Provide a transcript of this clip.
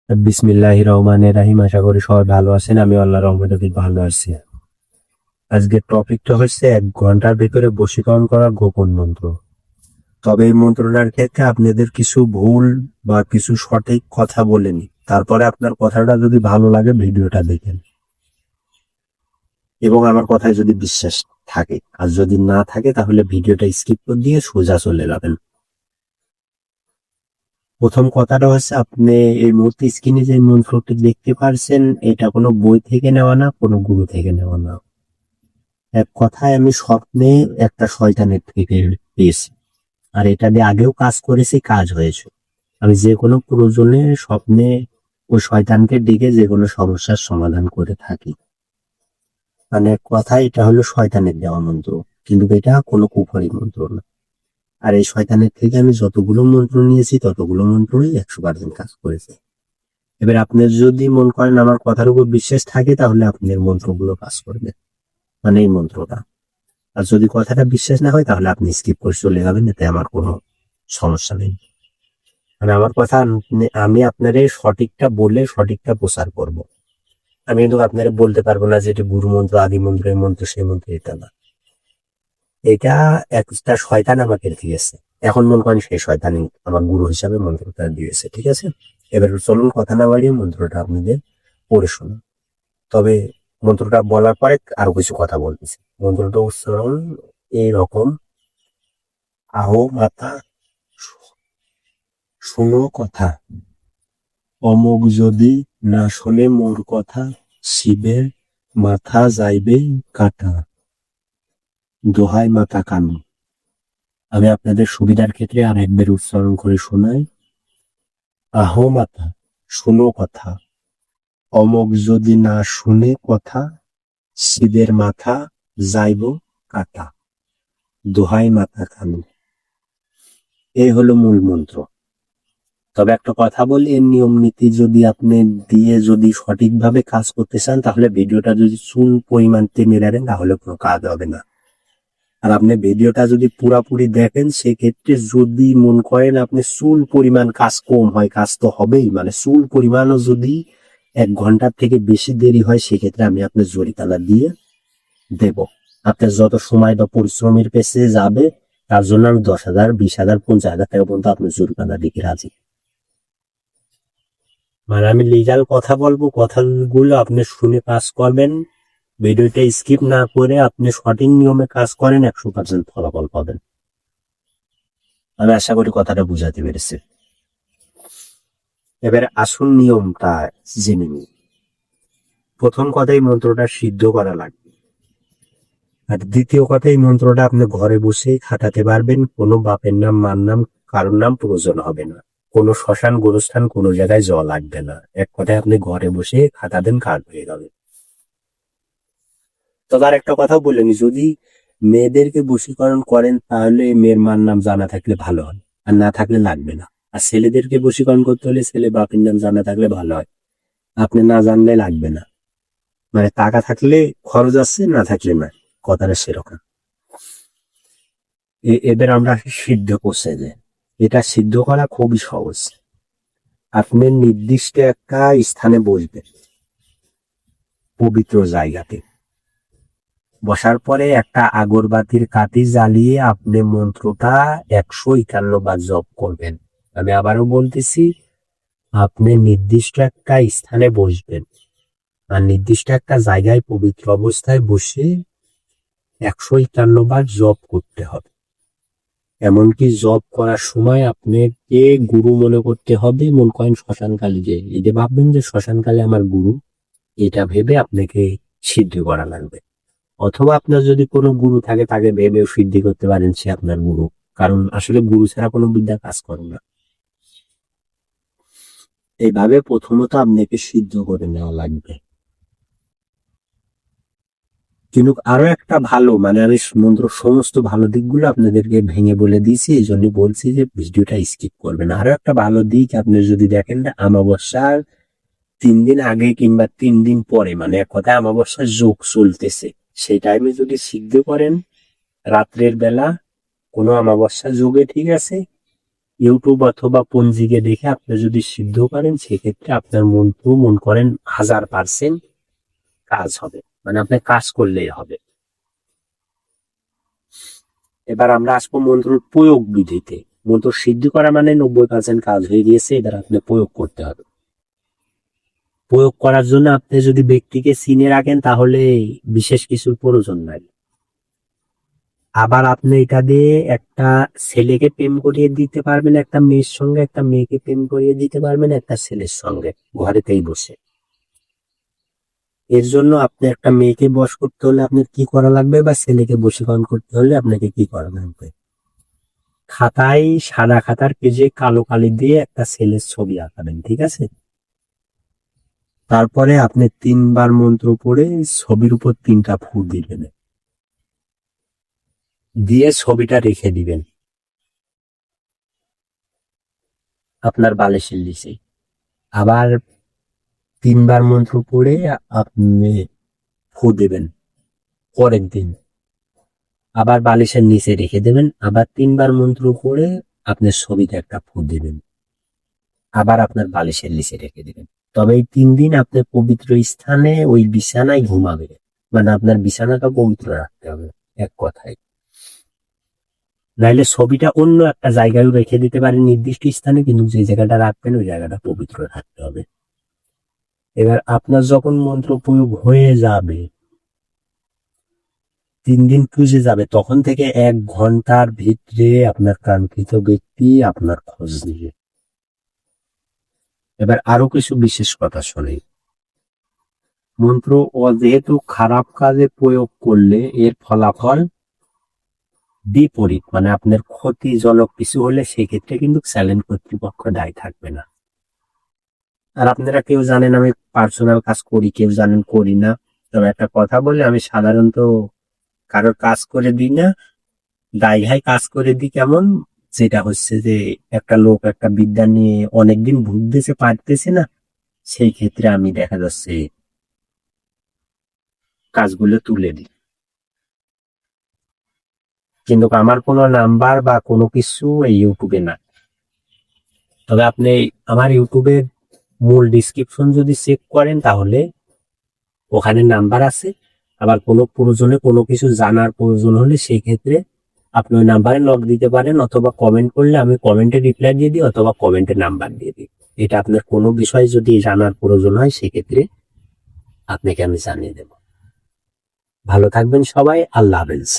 বিসমিল্লাহির রহমানির রহিম। আশা করি সবাই ভালো আছেন। আমি আল্লাহর রহমতে খুব ভালো আছি। আজকের টপিকটা হচ্ছে 1 ঘন্টার ভিতরে বশীকরণ করা গোপন মন্ত্র। তবে এই মন্ত্রটার ক্ষেত্রে আপনাদের কিছু ভুল বা কিছু সঠিক কথা বলেনি, তারপরে আপনার কথাটা যদি ভালো লাগে ভিডিওটা দেখেন এবং আমার কথায় যদি বিশ্বাস থাকে, আর যদি না থাকে তাহলে ভিডিওটা স্কিপ করে দিয়ে সোজা চলে যাবেন। প্রথম কথাটা হচ্ছে, আপনি এই মুহূর্তে স্ক্রিনে যে মন্ত্রটি দেখতে পারছেন, এটা কোনো বই থেকে নেওয়া না, কোনো গুরু থেকে নেওয়া না। এক কথায় আমি স্বপ্নে একটা শয়তানের থেকে পেয়েছি, আর এটা দিয়ে আগেও কাজ করেছি, কাজ হয়েছে। আমি যে কোনো প্রয়োজনে স্বপ্নে ওই শয়তানকে ডেকে যে কোনো সমস্যার সমাধান করে থাকি। মানে এক কথায় এটা হলো শয়তানের দেওয়া মন্ত্র, কিন্তু এটা কোনো কুফরি মন্ত্র না। আর এই শয়তানের থেকে আমি যতগুলো মন্ত্র নিয়েছি ততগুলো মন্ত্রই 100% কাজ করেছে। এবার আপনার যদি মন করেন আমার কথার উপর বিশ্বাস থাকে, তাহলে আপনার মন্ত্রগুলো কাজ করবে, মানে এই মন্ত্রটা। আর যদি কথাটা বিশ্বাস না হয় তাহলে আপনি স্কিপ করে চলে যাবেন, এতে আমার কোনো সমস্যা নেই। মানে আমার কথা আমি আপনারে সঠিকটা বলে সঠিকটা প্রচার করব। আমি কিন্তু আপনারা বলতে পারবো না যে এটা গুরু মন্ত্র, আদি মন্ত্র, এই মন্ত্র সেই মন্ত্র, এটা না। এটা একটা শয়তান আমাকে দিয়েছে। এখন মনে করেন সেই শয়তানই আমার গুরু হিসাবে মন্ত্রটা দিয়েছে, ঠিক আছে? এবার চলুন কথা না বাড়িয়ে মন্ত্রটা আপনাদের পড়ে শুনুন। তবে মন্ত্রটা বলার পরে আরো কিছু কথা বলতেছি। মন্ত্রটা উচ্চারণ এইরকম: আহো মাতা, শুনো কথা, অমুক যদি না শোনে মোর কথা, শিবের মাথা যাইবে কাটা, দোহাই মাতা কানু। আমি আপনাদের সুবিধার ক্ষেত্রে আর একবার উচ্চারণ করে শোনাই। আহো মাতা, শুনো কথা, অমুক যদি না শুনে কথা, শিবের মাথা যাইব কাটা, দোহাই মাতা কানু। এই হলো মূল মন্ত্র। তবে একটা কথা বলি, এর নিয়ম নীতি যদি আপনি দিয়ে যদি সঠিকভাবে কাজ করতে চান, তাহলে ভিডিওটা যদি চুল পরিমাণ টেনে রাখেন তাহলে কোনো কাজ হবে না। আর আপনি ভিডিওটা যদি পুরাপুরি দেখেন, সেক্ষেত্রে যদি মন করেন আপনি চুল পরিমাণ কাজ কম হয়, কাজ তো হবেই, মানে চুল পরিমাণও যদি 1 ঘন্টার থেকে বেশি দেরি হয়, সেক্ষেত্রে আমি আপনার জরিমানা দিয়ে দেব। আপনার যত সময় বা পরিশ্রমের পেছে যাবে, তার জন্য আমি 10,000, 20,000, 50,000 টাকা পর্যন্ত আপনার জরিমানা দিতে রাজি। মানে আমি লিগ্যাল কথা বলবো, কথাগুলো আপনি শুনে কাজ করবেন। ভিডিওটা স্কিপ না করে আপনি সঠিক নিয়মে কাজ করেন, 100% ফলাফল পাবেন। আমি আশা করি কথাটা বুঝাতে পেরেছি। এবারে আসল নিয়মটা জেনে নিই। প্রথম কথাই মন্ত্রটা সিদ্ধ করা লাগবে। আর দ্বিতীয় কথা, এই মন্ত্রটা আপনি ঘরে বসেই খাটাতে পারবেন। কোনো বাপের নাম, মার নাম, কারোর নাম প্রয়োজন হবে না। কোনো শ্মশান, গোরস্থান কোনো জায়গায় যাওয়া লাগবে না। এক কথায় আপনি ঘরে বসে খাটাবেন, কাজ হয়ে যাবে। তবে আর একটা কথা বলেনি, যদি মেয়েদেরকে বশীকরণ করেন তাহলে মেয়ের মার নাম জানা থাকলে ভালো হয়, আর না থাকলে লাগবে না। আর ছেলেদেরকে বশীকরণ করতে হলে ছেলে বাপের নাম জানা থাকলে ভালো হয়, আপনি না জানলে লাগবে না। মানে টাকা থাকলে খরচ আছে, না থাকলে না, কথাটা সেরকম। এদের আমরা সিদ্ধ করছে যে, এটা সিদ্ধ করা খুবই সহজ। আপনি নির্দিষ্ট একটা স্থানে বসবেন, পবিত্র জায়গাতে। বসার পরে একটা আগরবাতির কাঠি জ্বালিয়ে আপনি মন্ত্রটা 151 বার জপ করবেন। আমি আবারও বলতেছি, আপনি নির্দিষ্ট একটা স্থানে বসবেন, আর নির্দিষ্ট একটা জায়গায় পবিত্র অবস্থায় বসে 151 বার জপ করতে হবে। এমনকি জব করার সময় আপনাকে গুরু মনে করতে হবে। মনে করেন শ্মশানকালী, যে এটা ভাববেন যে শ্মশানকালী আমার গুরু, এটা ভেবে আপনাকে সিদ্ধ করা লাগবে। অথবা আপনার যদি কোনো গুরু থাকে, তাকে ভেবেও সিদ্ধি করতে পারেন সে আপনার গুরু। কারণ আসলে গুরু ছাড়া কোনো বিদ্যা কাজ করে না। এইভাবে প্রথমত আপনাকে সিদ্ধ করে নেওয়া লাগবে। কিন্তু আরো একটা ভালো, মানে আমি মন্ত্র সমস্ত ভালো দিকগুলো আপনাদেরকে ভেঙে বলে দিয়েছি, এই জন্য বলছি যে ভিডিওটা স্কিপ করবেন। আরো একটা ভালো দিক, আপনি যদি দেখেন আমাবস্যার 3 দিন আগে কিংবা 3 দিন পরে, মানে এক কথায় আমাবস্যার যোগ চলতেছে, সেই টাইমে যদি সিদ্ধ করেন রাত্রের বেলা, কোনো আমাবস্যা যোগে, ঠিক আছে, ইউটিউব অথবা পঞ্জিকে দেখে আপনি যদি সিদ্ধ করেন, সেক্ষেত্রে আপনার মন্ত্র মন করেন 1000% কাজ হবে, মানে আপনি কাজ করলেই হবে। এবার আমরা আসবো মন্ত্রের প্রয়োগ বিধিতে। মন্ত্র সিদ্ধ করা মানে 90% কাজ হয়ে গিয়েছে, এবার আপনি প্রয়োগ করতে হবে। প্রয়োগ করার জন্য আপনি যদি ব্যক্তিকে চিনে রাখেন তাহলে বিশেষ কিছুর প্রয়োজন নাই। আবার আপনি এটা দিয়ে একটা ছেলেকে প্রেম করিয়ে দিতে পারবেন একটা মেয়ের সঙ্গে, একটা মেয়েকে প্রেম করিয়ে দিতে পারবেন একটা ছেলের সঙ্গে, ঘরেতেই বসে। এর জন্য আপনি একটা মেয়েকে বশ করতে হলে আপনার কি করা লাগবে, বা ছেলেকে বশীকরণ করতে হলে আপনাকে কি করা লাগবে? খাতায়, সাদা খাতার পেজে কালো কালি দিয়ে একটা ছেলের ছবি আঁকাবেন, ঠিক আছে? তারপরে আপনি 3 বার মন্ত্র পড়ে ছবির উপর 3টা ফু দিবেন, দিয়ে ছবিটা রেখে দিবেন আপনার বালিশের নিচে। আবার 3 বার মন্ত্র পড়ে আপনি ফু দেবেন পরের দিন, আবার বালিশের নিচে রেখে দেবেন। আবার 3 বার মন্ত্র পড়ে আপনার ছবিতে একটা ফু দিবেন, আবার আপনার বালিশের নিচে রেখে দেবেন। তবে এই 3 দিন আপনি পবিত্র স্থানে ওই বিছানায় ঘুমাবেন, মানে আপনার বিছানাটা পবিত্র রাখতে হবে এক কথায়। নাইলে ছবিটা অন্য একটা জায়গায় রেখে দিতে পারেন নির্দিষ্ট স্থানে, কিন্তু যে জায়গাটা রাখবেন ওই জায়গাটা পবিত্র রাখতে হবে। এবার আপনার যখন মন্ত্র প্রয়োগ হয়ে যাবে, 3 দিন পুজে যাবে, তখন থেকে 1 ঘন্টার ভিতরে আপনার কাঙ্ক্ষিত ব্যক্তি আপনার খোঁজ নিবে। এবার আরো কিছু বিশেষ কথা শুনি। মন্ত্র যেহেতু খারাপ কাজে প্রয়োগ করলে এর ফলাফল বিপরীত, মানে আপনার ক্ষতিজনক কিছু হলে সেক্ষেত্রে কিন্তু চ্যালেঞ্জ কর্তৃপক্ষ দায়ী থাকবে না। আর আপনারা কেউ জানেন আমি পার্সোনাল কাজ করি, কেউ জানেন করি না। তবে একটা কথা বলে, আমি সাধারণত কারোর কাজ করে দিই না, দায়ঘায় কাজ করে দিই। কেমন? যেটা হচ্ছে যে একটা লোক একটা বিদ্যা নিয়ে অনেকদিন ভুগতেছে, পারতেছে না, সেই ক্ষেত্রে আমি দেখা যাচ্ছে কাজগুলো তুলে দিই। কিন্তু আমার কোনো নাম্বার বা কোনো কিছু এই ইউটিউবে না। তবে আপনি আমার ইউটিউবের মূল ডিসক্রিপশন যদি চেক করেন তাহলে ওখানে নাম্বার আছে। আবার কোনো প্রয়োজনে কোনো কিছু জানার প্রয়োজন হলে সেই ক্ষেত্রে আপনি ওই নাম্বারে নক দিতে পারেন, অথবা কমেন্ট করলে আমি কমেন্টে রিপ্লাই দিয়ে দিই, অথবা কমেন্টে নাম্বার দিয়ে দিই। এটা আপনার কোনো বিষয় যদি জানার প্রয়োজন হয় সেক্ষেত্রে আপনাকে আমি জানিয়ে দেব। ভালো থাকবেন সবাই, আল্লাহ হাফেজ।